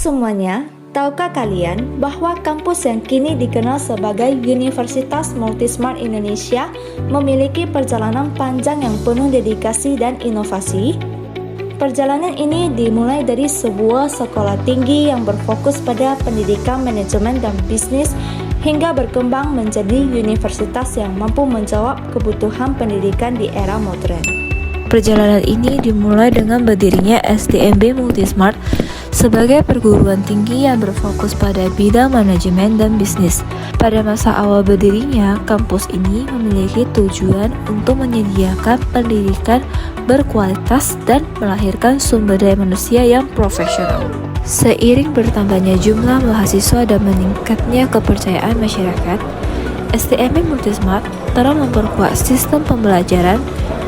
semuanya, tahukah kalian bahwa kampus yang kini dikenal sebagai Universitas Multismart Indonesia memiliki perjalanan panjang yang penuh dedikasi dan inovasi? Perjalanan ini dimulai dari sebuah sekolah tinggi yang berfokus pada pendidikan manajemen dan bisnis hingga berkembang menjadi universitas yang mampu menjawab kebutuhan pendidikan di era modern. Perjalanan ini dimulai dengan berdirinya STMB Multismart sebagai perguruan tinggi yang berfokus pada bidang manajemen dan bisnis. Pada masa awal berdirinya, kampus ini memiliki tujuan untuk menyediakan pendidikan berkualitas dan melahirkan sumber daya manusia yang profesional. Seiring bertambahnya jumlah mahasiswa dan meningkatnya kepercayaan masyarakat, STMB Multismart telah memperkuat sistem pembelajaran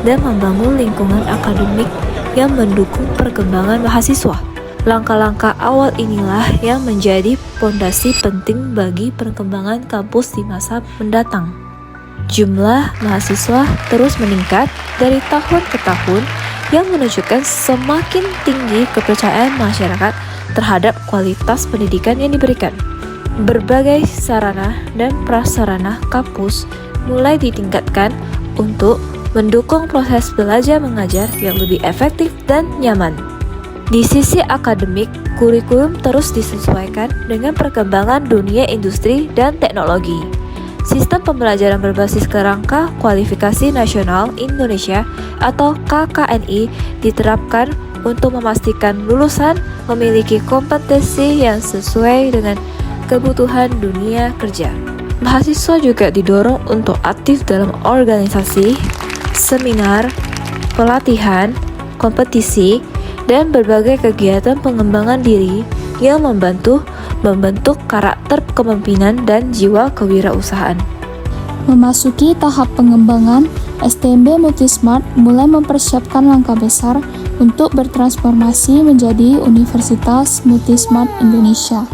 dan membangun lingkungan akademik yang mendukung perkembangan mahasiswa. Langkah-langkah awal inilah yang menjadi fondasi penting bagi perkembangan kampus di masa mendatang. Jumlah mahasiswa terus meningkat dari tahun ke tahun yang menunjukkan semakin tinggi kepercayaan masyarakat terhadap kualitas pendidikan yang diberikan. Berbagai sarana dan prasarana kampus mulai ditingkatkan untuk mendukung proses belajar mengajar yang lebih efektif dan nyaman. Di sisi akademik, kurikulum terus disesuaikan dengan perkembangan dunia industri dan teknologi. Sistem pembelajaran berbasis kerangka kualifikasi nasional Indonesia atau KKNI diterapkan untuk memastikan lulusan memiliki kompetensi yang sesuai dengan kebutuhan dunia kerja. Mahasiswa juga didorong untuk aktif dalam organisasi, seminar, pelatihan, kompetisi, dan berbagai kegiatan pengembangan diri yang membentuk karakter kepemimpinan dan jiwa kewirausahaan. Memasuki tahap pengembangan, STMB Multismart mulai mempersiapkan langkah besar untuk bertransformasi menjadi Universitas Multismart Indonesia.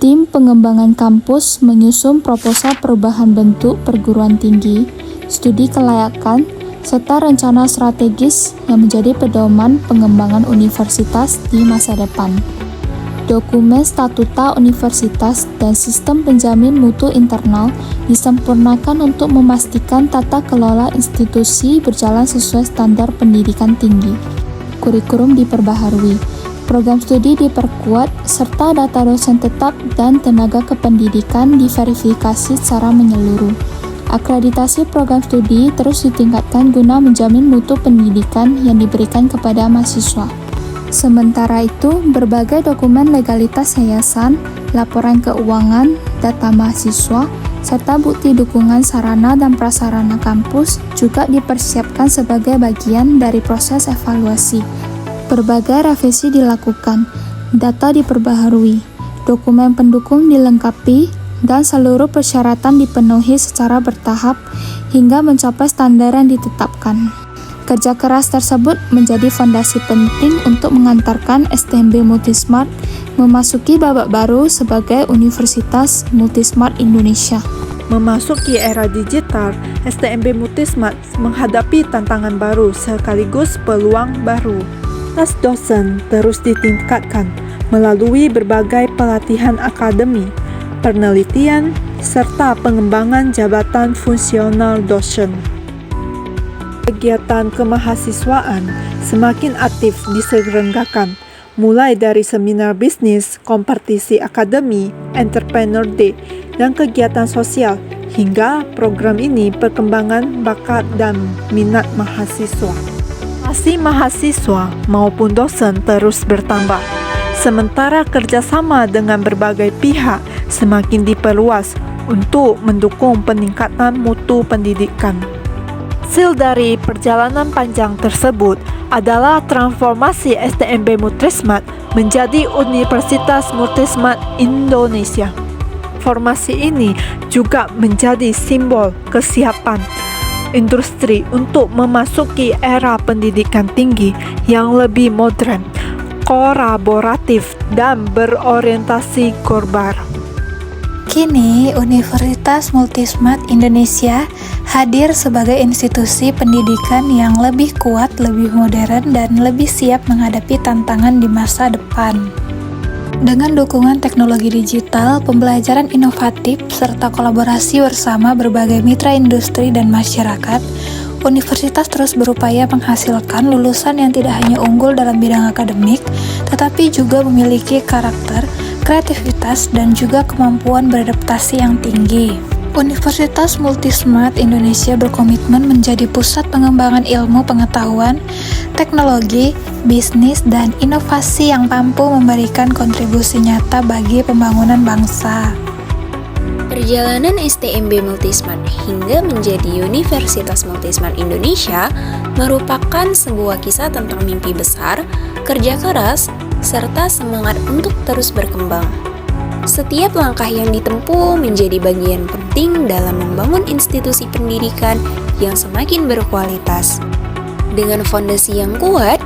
Tim pengembangan kampus menyusun proposal perubahan bentuk perguruan tinggi, studi kelayakan, serta rencana strategis yang menjadi pedoman pengembangan universitas di masa depan. Dokumen statuta universitas dan sistem penjamin mutu internal disempurnakan untuk memastikan tata kelola institusi berjalan sesuai standar pendidikan tinggi. Kurikulum diperbaharui, program studi diperkuat, serta data dosen tetap dan tenaga kependidikan diverifikasi secara menyeluruh. Akreditasi program studi terus ditingkatkan guna menjamin mutu pendidikan yang diberikan kepada mahasiswa. Sementara itu, berbagai dokumen legalitas yayasan, laporan keuangan, data mahasiswa, serta bukti dukungan sarana dan prasarana kampus juga dipersiapkan sebagai bagian dari proses evaluasi. Berbagai revisi dilakukan, data diperbaharui, dokumen pendukung dilengkapi, dan seluruh persyaratan dipenuhi secara bertahap hingga mencapai standar yang ditetapkan. Kerja keras tersebut menjadi fondasi penting untuk mengantarkan STMB Multismart memasuki babak baru sebagai Universitas Multismart Indonesia. Memasuki era digital, STMB Multismart menghadapi tantangan baru sekaligus peluang baru. Kualitas dosen terus ditingkatkan melalui berbagai pelatihan akademi, penelitian, serta pengembangan jabatan fungsional dosen. Kegiatan kemahasiswaan semakin aktif diselenggarakan, mulai dari seminar bisnis, kompetisi akademi, Entrepreneur Day, dan kegiatan sosial, hingga program ini perkembangan bakat dan minat mahasiswa. Masih mahasiswa maupun dosen terus bertambah, sementara kerjasama dengan berbagai pihak semakin diperluas untuk mendukung peningkatan mutu pendidikan. Hasil dari perjalanan panjang tersebut adalah transformasi STMB Multismart menjadi Universitas Multismart Indonesia. Formasi ini juga menjadi simbol kesiapan industri untuk memasuki era pendidikan tinggi yang lebih modern, kolaboratif, dan berorientasi global. Kini, Universitas Multismart Indonesia hadir sebagai institusi pendidikan yang lebih kuat, lebih modern, dan lebih siap menghadapi tantangan di masa depan. Dengan dukungan teknologi digital, pembelajaran inovatif, serta kolaborasi bersama berbagai mitra industri dan masyarakat, universitas terus berupaya menghasilkan lulusan yang tidak hanya unggul dalam bidang akademik, tetapi juga memiliki karakter, kreativitas, dan juga kemampuan beradaptasi yang tinggi. Universitas Multismart Indonesia berkomitmen menjadi pusat pengembangan ilmu pengetahuan, teknologi, bisnis, dan inovasi yang mampu memberikan kontribusi nyata bagi pembangunan bangsa. Perjalanan STMB Multismart hingga menjadi Universitas Multismart Indonesia merupakan sebuah kisah tentang mimpi besar, kerja keras, serta semangat untuk terus berkembang. Setiap langkah yang ditempuh menjadi bagian penting dalam membangun institusi pendidikan yang semakin berkualitas. Dengan fondasi yang kuat,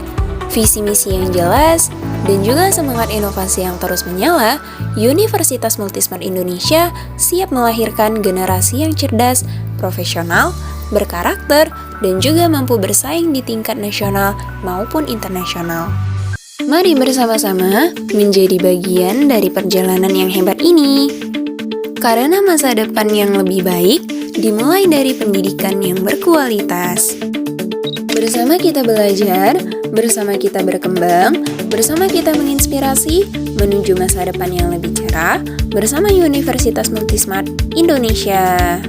visi misi yang jelas, dan juga semangat inovasi yang terus menyala, Universitas Multismart Indonesia siap melahirkan generasi yang cerdas, profesional, berkarakter, dan juga mampu bersaing di tingkat nasional maupun internasional. Mari bersama-sama menjadi bagian dari perjalanan yang hebat ini. Karena masa depan yang lebih baik dimulai dari pendidikan yang berkualitas. Bersama kita belajar, bersama kita berkembang, bersama kita menginspirasi menuju masa depan yang lebih cerah bersama Universitas Multismart Indonesia.